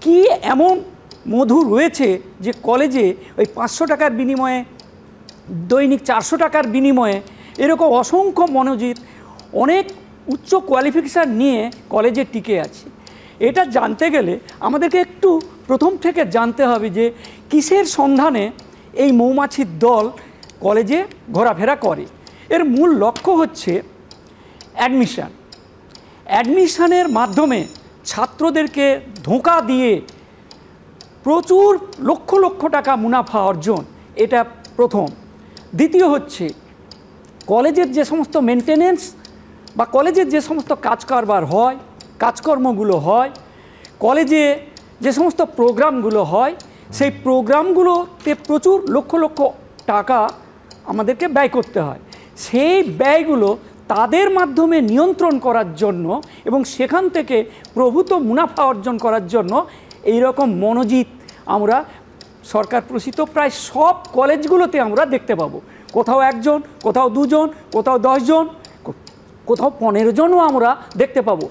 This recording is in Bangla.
কি এমন মধু রয়েছে যে কলেজে ওই 500 টাকার বিনিময়ে, দৈনিক 400 টাকার বিনিময়ে এরকম অসংখ্য মনোজিৎ অনেক উচ্চ কোয়ালিফিকেশান নিয়ে কলেজে টিকে আছে। এটা জানতে গেলে আমাদেরকে একটু প্রথম থেকে জানতে হবে যে কিসের সন্ধানে এই মৌমাছির দল কলেজে ঘোরাফেরা করে। এর মূল লক্ষ্য হচ্ছে অ্যাডমিশনের মাধ্যমে ছাত্রদেরকে ধোঁকা দিয়ে প্রচুর লক্ষ লক্ষ টাকা মুনাফা অর্জন, এটা প্রথম। দ্বিতীয় হচ্ছে কলেজের যে সমস্ত মেনটেনেন্স বা কলেজের যে সমস্ত কাজকর্মগুলো হয়, কলেজে যে সমস্ত প্রোগ্রামগুলো হয়, সেই প্রোগ্রামগুলোতে প্রচুর লক্ষ লক্ষ টাকা আমাদেরকে ব্যয় করতে হয়। সেই ব্যয়গুলো তাদের মাধ্যমে নিয়ন্ত্রণ করার জন্য এবং সেখান থেকে প্রভূত মুনাফা অর্জন করার জন্য এই রকম মনোজিৎ আমরা সরকার প্রসূত প্রায় সব কলেজগুলোতে আমরা দেখতে পাবো। কোথাও 1 জন, কোথাও 2 জন, কোথাও 10 জন, কোথাও 15 জনও আমরা দেখতে পাবো।